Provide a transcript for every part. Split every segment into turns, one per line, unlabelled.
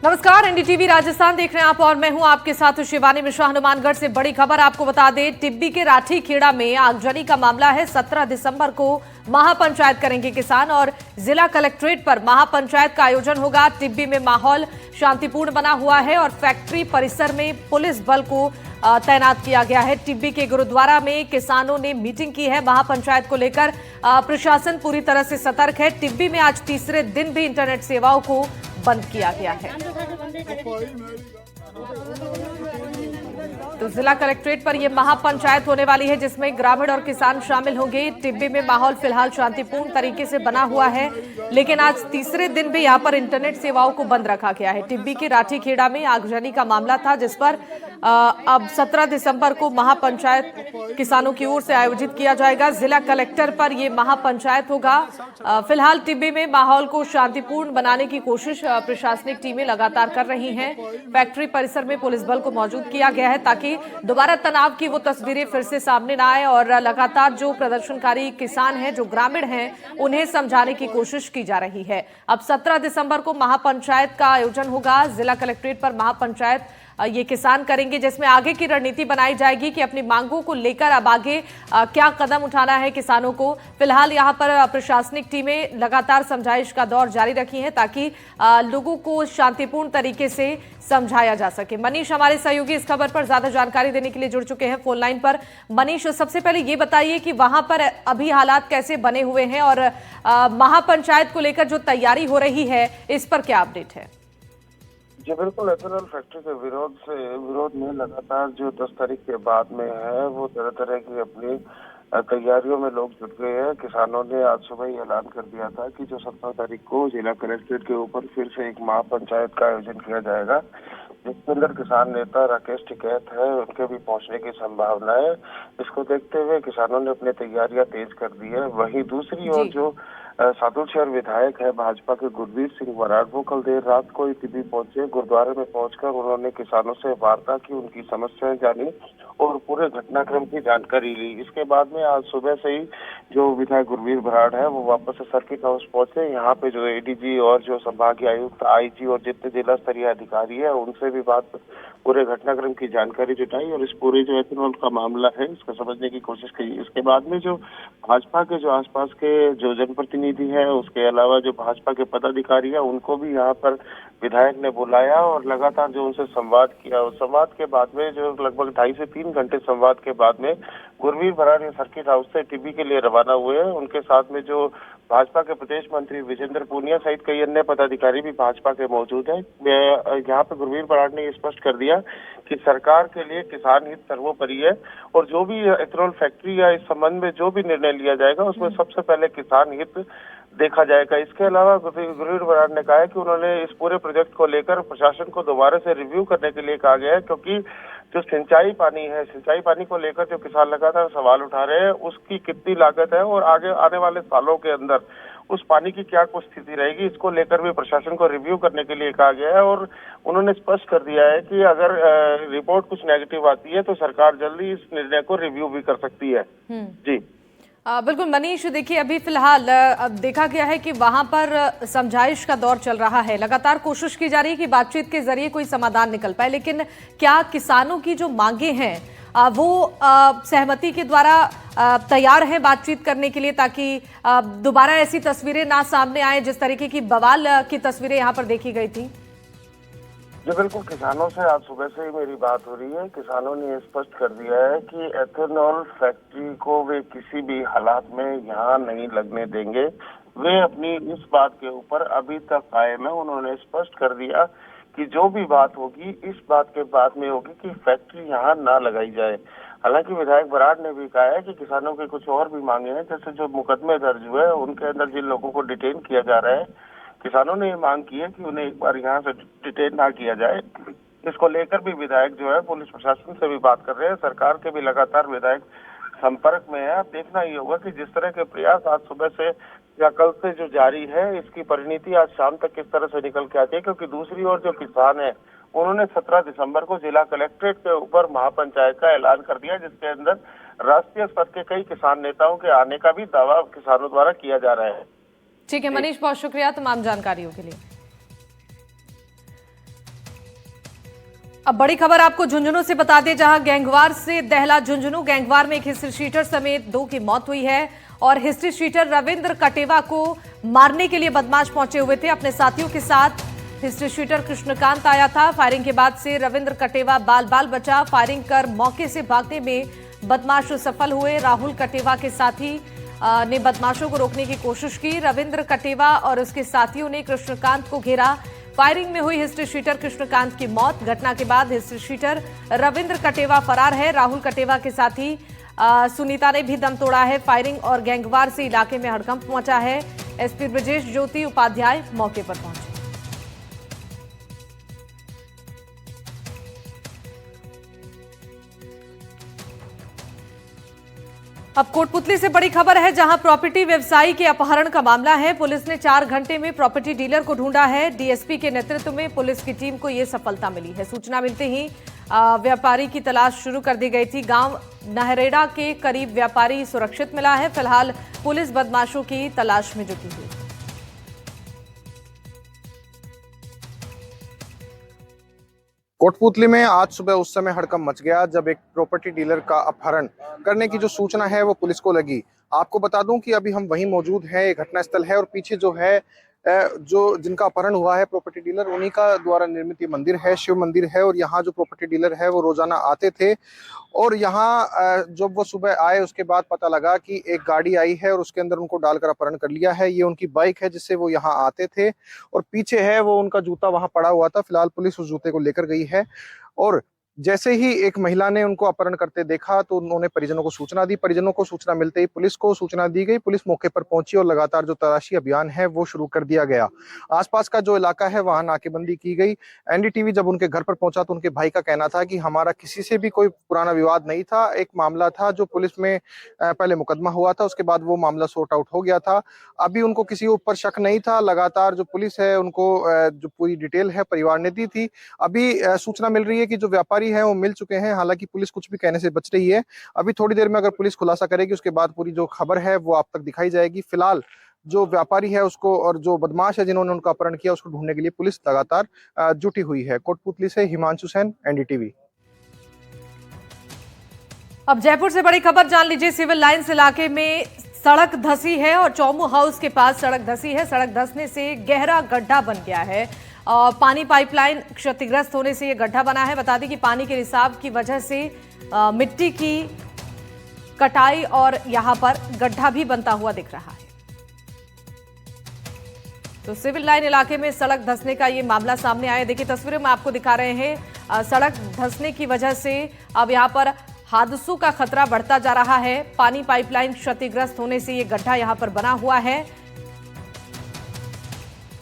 नमस्कार, एनडीटीवी राजस्थान देख रहे हैं आप और मैं हूं आपके साथ शिवानी मिश्रा। हनुमानगढ़ से बड़ी खबर आपको बता दें, टिब्बी के राठी खेड़ा में आगजनी का मामला है। 17 दिसंबर को महापंचायत करेंगे किसान और जिला कलेक्ट्रेट पर महापंचायत का आयोजन होगा। टिब्बी में माहौल शांतिपूर्ण बना हुआ है और फैक्ट्री परिसर में पुलिस बल को तैनात किया गया है। टिब्बी के गुरुद्वारा में किसानों ने मीटिंग की है। महापंचायत को लेकर प्रशासन पूरी तरह से सतर्क है। टिब्बी में आज तीसरे दिन भी इंटरनेट सेवाओं को बंद किया गया है। तो जिला कलेक्ट्रेट पर यह महापंचायत होने वाली है जिसमें ग्रामीण और किसान शामिल होंगे। टिब्बी में माहौल फिलहाल शांतिपूर्ण तरीके से बना हुआ है, लेकिन आज तीसरे दिन भी यहां पर इंटरनेट सेवाओं को बंद रखा गया है। टिब्बी के राठी खेड़ा में आगजनी का मामला था जिस पर अब 17 दिसंबर को महापंचायत किसानों की ओर से आयोजित किया जाएगा। जिला कलेक्टर पर यह महापंचायत होगा। फिलहाल टिब्बी में माहौल को शांतिपूर्ण बनाने की कोशिश प्रशासनिक टीमें लगातार कर रही हैं। फैक्ट्री परिसर में पुलिस बल को मौजूद किया गया है ताकि दोबारा तनाव की वो तस्वीरें फिर से सामने ना आए और लगातार जो प्रदर्शनकारी किसान हैं, जो ग्रामीण हैं, उन्हें समझाने की कोशिश की जा रही है। अब 17 दिसंबर को महापंचायत का आयोजन होगा। जिला कलेक्ट्रेट पर महापंचायत ये किसान करेंगे जिसमें आगे की रणनीति बनाई जाएगी कि अपनी मांगों को लेकर अब आगे क्या कदम उठाना है किसानों को। फिलहाल यहां पर प्रशासनिक टीमें लगातार समझाइश का दौर जारी रखी है ताकि लोगों को शांतिपूर्ण तरीके से समझाया जा सके। मनीष हमारे सहयोगी इस खबर पर ज्यादा जानकारी देने के लिए जुड़ चुके हैं फोन लाइन पर। मनीष, सबसे पहले ये बताइए कि वहां पर अभी हालात कैसे बने हुए हैं और महापंचायत को लेकर जो तैयारी हो रही है इस पर क्या अपडेट है?
जी बिल्कुल, एथेनॉल फैक्ट्री के विरोध में लगातार जो 10 तारीख के बाद में है वो तरह तरह की अपनी तैयारियों में लोग जुट गए हैं। किसानों ने आज सुबह ही ऐलान कर दिया था कि जो 17 तारीख को जिला कलेक्ट्रेट के ऊपर फिर से एक महापंचायत का आयोजन किया जाएगा, जिसके अंदर किसान नेता राकेश टिकैत है, उनके भी पहुंचने की संभावना है। इसको देखते हुए किसानों ने अपनी तैयारियां तेज कर दी है। वहीं दूसरी ओर जो सादुलशहर विधायक है भाजपा के गुरवीर सिंह बराड़, वो कल देर रात को टिब्बी पहुंचे। गुरुद्वारे में पहुंचकर उन्होंने किसानों से वार्ता की, उनकी समस्याएं जानी और पूरे घटनाक्रम की जानकारी ली। इसके बाद में आज सुबह से ही जो विधायक गुरवीर बराड़ है वो वापस से सर्किट हाउस पहुंचे। यहाँ पे जो एडीजी और जो संभागीय आयुक्त, आईजी और जितने जिला स्तरीय अधिकारी है उनसे भी बात, पूरे घटनाक्रम की जानकारी जुटाई और इस पूरे जो एथेनॉल का मामला है इसको समझने की कोशिश की। इसके बाद में जो भाजपा के जो आसपास के जो जनप्रतिनिधि है, उसके अलावा जो भाजपा के पदाधिकारी है, उनको भी यहाँ पर विधायक ने बुलाया और लगातार जो उनसे संवाद किया। उस संवाद के बाद में जो लगभग 2.5 से 3 घंटे संवाद के बाद में गुरवीर बराड़ सर्किट हाउस से टिब्बी के लिए रवाना हुए हैं। उनके साथ में जो भाजपा के प्रदेश मंत्री विजेंद्र पूनिया सहित कई अन्य पदाधिकारी भी भाजपा के मौजूद हैं। यहाँ पे गुरवीर बराड़ ने स्पष्ट कर दिया कि सरकार के लिए किसान हित सर्वोपरि है और जो भी एथेनॉल फैक्ट्री या इस संबंध में जो भी निर्णय लिया जाएगा उसमें सबसे पहले किसान हित देखा जाएगा। इसके अलावा गुरवीर बराड़ ने कहा है कि उन्होंने इस पूरे प्रोजेक्ट को लेकर प्रशासन को दोबारा से रिव्यू करने के लिए कहा गया है, क्योंकि जो सिंचाई पानी को लेकर जो किसान लगातार सवाल उठा रहे हैं, उसकी कितनी लागत है और आगे आने वाले सालों के अंदर उस पानी की क्या कुछ स्थिति रहेगी, इसको लेकर भी प्रशासन को रिव्यू करने के लिए कहा गया है। और उन्होंने स्पष्ट कर दिया है कि अगर रिपोर्ट कुछ नेगेटिव आती है तो सरकार जल्दी इस निर्णय को रिव्यू भी कर सकती है। जी
बिल्कुल मनीष, देखिए अभी फिलहाल अब देखा गया है कि वहां पर समझाइश का दौर चल रहा है। लगातार कोशिश की जा रही है कि बातचीत के जरिए कोई समाधान निकल पाए, लेकिन क्या किसानों की जो मांगे हैं वो सहमति के द्वारा तैयार हैं बातचीत करने के लिए, ताकि दोबारा ऐसी तस्वीरें ना सामने आए जिस तरीके की बवाल की तस्वीरें यहाँ पर देखी गई थी?
जी बिल्कुल, किसानों से आज सुबह से ही मेरी बात हो रही है। किसानों ने स्पष्ट कर दिया है कि एथेनॉल फैक्ट्री को वे किसी भी हालात में यहाँ नहीं लगने देंगे। वे अपनी इस बात के ऊपर अभी तक कायम है। उन्होंने स्पष्ट कर दिया कि जो भी बात होगी इस बात के बाद में होगी कि फैक्ट्री यहाँ ना लगाई जाए। हालांकि विधायक बराड़ ने भी कहा है कि किसानों के कुछ और भी मांगे हैं, जैसे जो मुकदमे दर्ज हुए हैं उनके अंदर जिन लोगों को डिटेन किया जा रहा है, किसानों ने ये मांग की है कि उन्हें एक बार यहाँ से डिटेन ना किया जाए। इसको लेकर भी विधायक जो है पुलिस प्रशासन से भी बात कर रहे हैं। सरकार के भी लगातार विधायक संपर्क में है। अब देखना ये होगा कि जिस तरह के प्रयास आज सुबह से या कल से जो जारी है, इसकी परिणति आज शाम तक किस तरह से निकल के आती है, क्योंकि दूसरी ओर जो किसान है उन्होंने 17 दिसंबर को जिला कलेक्ट्रेट के ऊपर महापंचायत का ऐलान कर दिया, जिसके अंदर राष्ट्रीय स्तर के कई किसान नेताओं के आने का भी दावा किसानों द्वारा किया जा रहा है।
ठीक है मनीष, बहुत शुक्रिया तमाम जानकारियों के लिए। अब बड़ी खबर आपको झुंझुनू से बता दें, जहां गैंगवार से दहला झुंझुनू। गैंगवार में एक हिस्ट्री शीटर समेत 2 की मौत हुई है और हिस्ट्री शीटर रविंद्र कटेवा को मारने के लिए बदमाश पहुंचे हुए थे अपने साथियों के साथ। हिस्ट्री शीटर कृष्णकांत आया था। फायरिंग के बाद से रविंद्र कटेवा बाल बचा। फायरिंग कर मौके से भागने में बदमाश सफल हुए। राहुल कटेवा के साथी ने बदमाशों को रोकने की कोशिश की। रविंद्र कटेवा और उसके साथियों ने कृष्णकांत को घेरा। फायरिंग में हुई हिस्ट्री शीटर कृष्णकांत की मौत। घटना के बाद हिस्ट्री शीटर रविंद्र कटेवा फरार है। राहुल कटेवा के साथी सुनीता ने भी दम तोड़ा है। फायरिंग और गैंगवार से इलाके में हड़कंप मचा है। एसपी ब्रजेश ज्योति उपाध्याय मौके पर पहुंचे। अब कोटपुतली से बड़ी खबर है, जहां प्रॉपर्टी व्यवसायी के अपहरण का मामला है। पुलिस ने 4 घंटे में प्रॉपर्टी डीलर को ढूंढा है। डीएसपी के नेतृत्व में पुलिस की टीम को यह सफलता मिली है। सूचना मिलते ही व्यापारी की तलाश शुरू कर दी गई थी। गांव नहरेड़ा के करीब व्यापारी सुरक्षित मिला है। फिलहाल पुलिस बदमाशों की तलाश में जुटी हुई है।
कोटपुतली में आज सुबह उस समय हड़कंप मच गया जब एक प्रॉपर्टी डीलर का अपहरण करने की जो सूचना है वो पुलिस को लगी। आपको बता दूं कि अभी हम वहीं मौजूद हैं, ये घटनास्थल है और पीछे जो है जो जिनका अपहरण हुआ है प्रॉपर्टी डीलर, उन्हीं का द्वारा निर्मित ये मंदिर है, शिव मंदिर है। और यहाँ जो प्रॉपर्टी डीलर है वो रोजाना आते थे और यहाँ जब वो सुबह आए उसके बाद पता लगा कि एक गाड़ी आई है और उसके अंदर उनको डालकर अपहरण कर लिया है। ये उनकी बाइक है जिससे वो यहाँ आते थे और पीछे है वो उनका जूता वहां पड़ा हुआ था। फिलहाल पुलिस उस जूते को लेकर गई है और जैसे ही एक महिला ने उनको अपहरण करते देखा तो उन्होंने परिजनों को सूचना दी। परिजनों को सूचना मिलते ही पुलिस को सूचना दी गई। पुलिस मौके पर पहुंची और लगातार जो तलाशी अभियान है वो शुरू कर दिया गया। आसपास का जो इलाका है वहां नाकेबंदी की गई। एनडीटीवी जब उनके घर पर पहुंचा तो उनके भाई का कहना था कि हमारा किसी से भी कोई पुराना विवाद नहीं था। एक मामला था जो पुलिस में पहले मुकदमा हुआ था, उसके बाद वो मामला सॉर्ट आउट हो गया था। अभी उनको किसी ऊपर शक नहीं था। लगातार जो पुलिस है उनको जो पूरी डिटेल है परिवार ने दी थी। अभी सूचना मिल रही है कि जो व्यापारी है वो मिल चुके हैं। हालांकि पुलिस कुछ भी कहने से बच रही है। अभी थोड़ी देर में अगर पुलिस खुलासा करेगी उसके बाद पूरी जो खबर है वो आप तक दिखाई जाएगी। फिलहाल जो व्यापारी है उसको और जो बदमाश है जिन्होंने उनका अपहरण किया उसको ढूंढने के लिए पुलिस लगातार जुटी हुई है। कोटपुतली से हिमांशु सेन, एनडीटीवी।
अब जयपुर से बड़ी खबर जान लीजिए। सिविल लाइंस इलाके में सड़क धंसी है और चौमू हाउस के पास सड़क धंसी है। सड़क धंसने से गहरा गड्ढा बन गया है। पानी पाइपलाइन क्षतिग्रस्त होने से यह गड्ढा बना है। बता दें कि पानी के रिसाव की वजह से मिट्टी की कटाई और यहां पर गड्ढा भी बनता हुआ दिख रहा है। तो सिविल लाइन इलाके में सड़क धंसने का ये मामला सामने आया। देखिए तस्वीरों में आपको दिखा रहे हैं। सड़क धंसने की वजह से अब यहां पर हादसों का खतरा बढ़ता जा रहा है। पानी पाइपलाइन क्षतिग्रस्त होने से ये गड्ढा यहां पर बना हुआ है।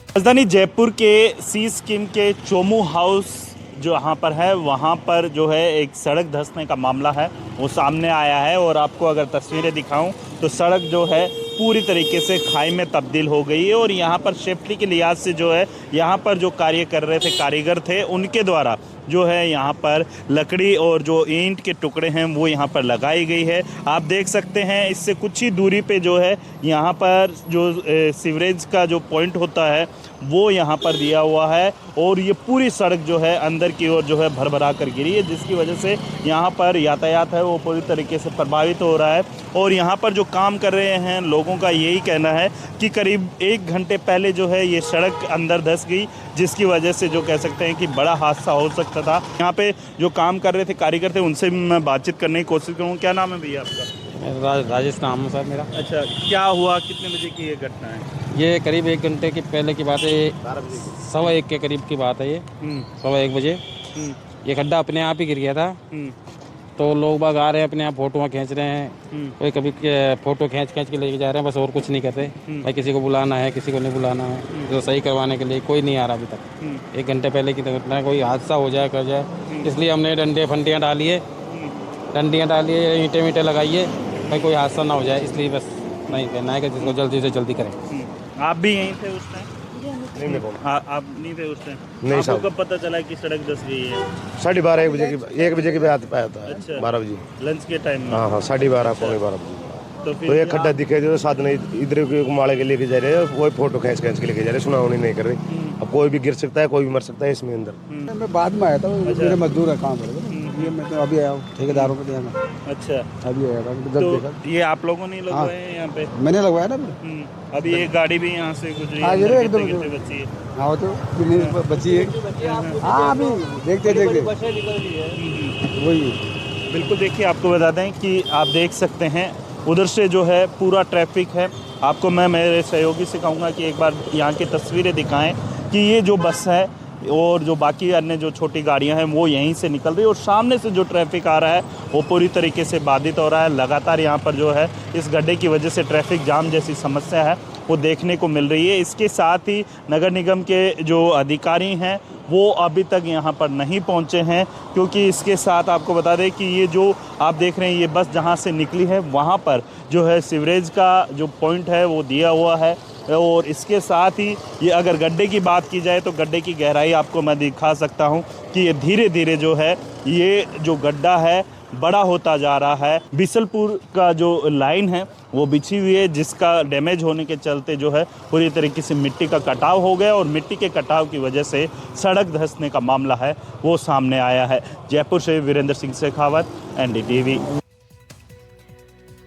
राजधानी जयपुर के सी स्कीम के चोमू हाउस जो यहाँ पर है वहाँ पर जो है एक सड़क धंसने का मामला है वो सामने आया है। और आपको अगर तस्वीरें दिखाऊं तो सड़क जो है पूरी तरीके से खाई में तब्दील हो गई है। और यहाँ पर सेफ्टी के लिहाज से जो है यहाँ पर जो कार्य कर रहे थे कारीगर थे उनके द्वारा जो है यहाँ पर लकड़ी और जो ईंट के टुकड़े हैं वो यहाँ पर लगाई गई है। आप देख सकते हैं इससे कुछ ही दूरी पे जो है यहाँ पर जो सीवरेज का जो पॉइंट होता है वो यहाँ पर दिया हुआ है। और ये पूरी सड़क जो है अंदर की ओर जो है भरभरा कर गिरी है, जिसकी वजह से यहाँ पर यातायात है वो पूरी तरीके से प्रभावित हो रहा है। और यहाँ पर जो काम कर रहे हैं लोगों का यही कहना है कि करीब 1 घंटे पहले जो है ये सड़क अंदर धंस गई, जिसकी वजह से जो कह सकते हैं कि बड़ा हादसा हो सकता था। यहाँ पे जो काम कर रहे थे कारीगर थे उनसे मैं बातचीत करने की कोशिश करूँगा। क्या नाम है भैया आपका?
राजेश नाम है सर मेरा।
अच्छा, क्या हुआ, कितने बजे की ये घटना है?
ये करीब 1 घंटे की पहले की बात है। 1:15 के करीब की बात है। ये 1:15 बजे ये गड्ढा अपने आप ही गिर गया था। तो लोग बाग आ रहे हैं अपने आप फोटोआँ खींच रहे हैं। कोई कभी फोटो खींच के लेके जा रहे हैं, बस और कुछ नहीं करते। भाई किसी को बुलाना है किसी को नहीं बुलाना है, जो सही करवाने के लिए कोई नहीं आ रहा अभी तक। 1 घंटे पहले की घटना, कोई हादसा हो जाए कर जाए इसलिए हमने फंडियाँ डाली है, ईंटें वींटें लगाइए, भाई कोई हादसा ना हो जाए, इसलिए बस नहीं कहना है कि जिसको जल्दी से जल्दी करें।
आप भी यहीं थे उस टाइम? आप नहीं थे उस टाइम? नहीं साहब। आपको कब पता चला कि सड़क धंस गई है?
12:30 1 बजे की बात पाया था।
अच्छा,
12 बजे
लंच के टाइम में?
हाँ, 12:30 पौने 12 बजे। तो एक खड्डा दिखे जो साथ नहीं इधर के माले के लेके जा रहे हैं, वो फोटो खींच के लेके जा रहे, सुनावनी नहीं कर रहे। अब कोई भी गिर सकता है, कोई भी मर सकता है इसमें अंदर।
मैं बाद में आया था, मेरे मजदूर है काम पर, ये मैं तो अभी आया हूँ ठेकेदारों को दिया मैं,
अच्छा,
अभी आया था जब
तो
देखा।
ये आप लोगों ने लगवाए हैं यहाँ पे?
मैंने लगवाया ना फिर।
अभी एक गाड़ी भी यहाँ से गुजरी है,
हाँ, ये
अंदर
एकदम
गिरते-गिरते बची है।
हाँ, वो तो बची है। हाँ, अभी देखते वही।
बिल्कुल, देखिए आपको बता दें कि आप देख सकते हैं उधर से जो है पूरा ट्रैफिक है। आपको मैं मेरे सहयोगी से कहूँगा कि एक बार यहाँ की तस्वीरें दिखाएं कि ये जो बस है और जो बाकी अन्य जो छोटी गाड़ियां हैं वो यहीं से निकल रही है और सामने से जो ट्रैफिक आ रहा है वो पूरी तरीके से बाधित हो रहा है। लगातार यहाँ पर जो है इस गड्ढे की वजह से ट्रैफिक जाम जैसी समस्या है वो देखने को मिल रही है। इसके साथ ही नगर निगम के जो अधिकारी हैं वो अभी तक यहाँ पर नहीं पहुँचे हैं, क्योंकि इसके साथ आपको बता दें कि ये जो आप देख रहे हैं ये बस जहाँ से निकली है वहाँ पर जो है सीवरेज का जो पॉइंट है वो दिया हुआ है। और इसके साथ ही ये अगर गड्ढे की बात की जाए तो गड्ढे की गहराई आपको मैं दिखा सकता हूँ कि ये धीरे धीरे जो है ये जो गड्ढा है बड़ा होता जा रहा है। बिसलपुर का जो लाइन है वो बिछी हुई है, जिसका डैमेज होने के चलते जो है पूरी तरीके से मिट्टी का कटाव हो गया और मिट्टी के कटाव की वजह से सड़क धंसने का मामला है वो सामने आया है। जयपुर से वीरेंद्र सिंह शेखावत, NDTV।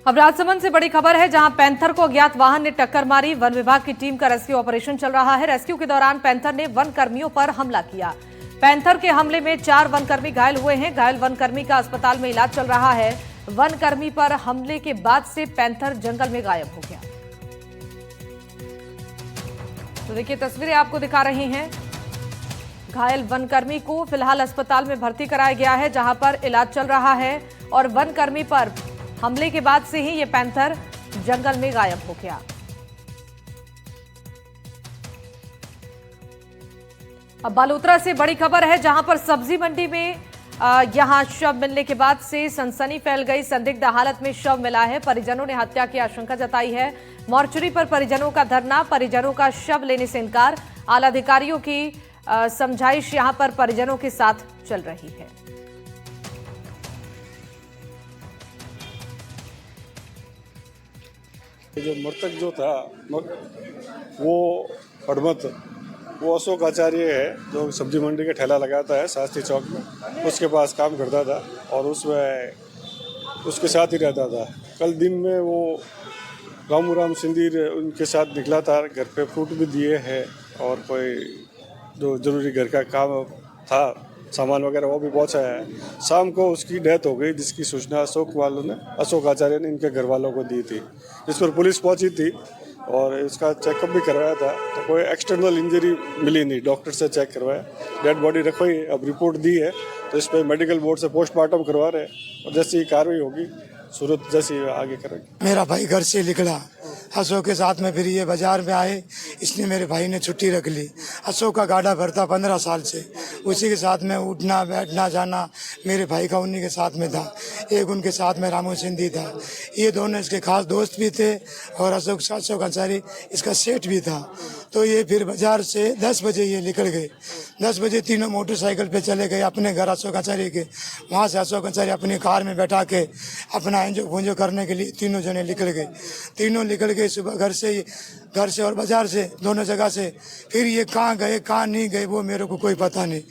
अब राजसमंद से बड़ी खबर है, जहां पैंथर को अज्ञात वाहन ने टक्कर मारी। वन विभाग की टीम का रेस्क्यू ऑपरेशन चल रहा है। रेस्क्यू के दौरान पैंथर ने वन कर्मियों पर हमला किया। पैंथर के हमले में 4 वनकर्मी घायल हुए हैं। घायल वनकर्मी का अस्पताल में इलाज चल रहा है। वनकर्मी पर हमले के बाद से पैंथर जंगल में गायब हो गया। तो देखिए तस्वीरें आपको दिखा रही हैं। घायल वनकर्मी को फिलहाल अस्पताल में भर्ती कराया गया है, जहां पर इलाज चल रहा है। और वनकर्मी पर हमले के बाद से ही ये पैंथर जंगल में गायब हो गया। अब बालोतरा से बड़ी खबर है, जहां पर सब्जी मंडी में यहां शव मिलने के बाद से सनसनी फैल गई। संदिग्ध हालत में शव मिला है। परिजनों ने हत्या की आशंका जताई है। मॉर्चरी पर परिजनों का धरना, परिजनों का शव लेने से इनकार। आला अधिकारियों की समझाइश यहां पर परिजनों के साथ चल रही है।
जो मृतक जो था वो हड़मत, वो अशोक आचार्य है, जो सब्जी मंडी के ठेला लगाता है शास्त्री चौक में। उसके पास काम करता था और उसमें उसके साथ ही रहता था। कल दिन में वो रामूराम सिंदीर उनके साथ निकला था। घर पे फ्रूट भी दिए हैं और कोई जो जरूरी घर का काम था, सामान वगैरह वो भी पहुंचाया है। शाम को उसकी डेथ हो गई, जिसकी सूचना अशोक आचार्य ने इनके घर वालों को दी थी, जिस पर पुलिस पहुंची थी और इसका चेकअप भी करवाया था। तो कोई एक्सटर्नल इंजरी मिली नहीं, डॉक्टर से चेक करवाया, डेड बॉडी रखवाई, अब रिपोर्ट दी है तो इस पर मेडिकल बोर्ड से पोस्टमार्टम करवा रहे हैं और जैसी कार्रवाई होगी सूरत जैसी आगे करेंगे।
मेरा भाई घर से निकला अशोक के साथ में, फिर ये बाजार में आए, इसलिए मेरे भाई ने छुट्टी रख ली। अशोक का गाड़ा भरता 15 साल से, उसी के साथ में उठना बैठना जाना मेरे भाई का उन्हीं के साथ में था। एक उनके साथ में रामू सिंधी था, ये दोनों इसके खास दोस्त भी थे और अशोक आचार्य इसका सेठ भी था। तो ये फिर बाजार से 10 बजे ये निकल गए। 10 बजे तीनों मोटरसाइकिल पे चले गए अपने घर अशोक आचार्य के। वहाँ से अशोक आचार्य अपनी कार में बैठा के अपना एंजो भूंजो करने के लिए तीनों जने निकल गए। तीनों निकल गए सुबह घर से और बाजार से, दोनों जगह से। फिर ये कहाँ गए कहाँ नहीं गए वो मेरे को कोई पता नहीं।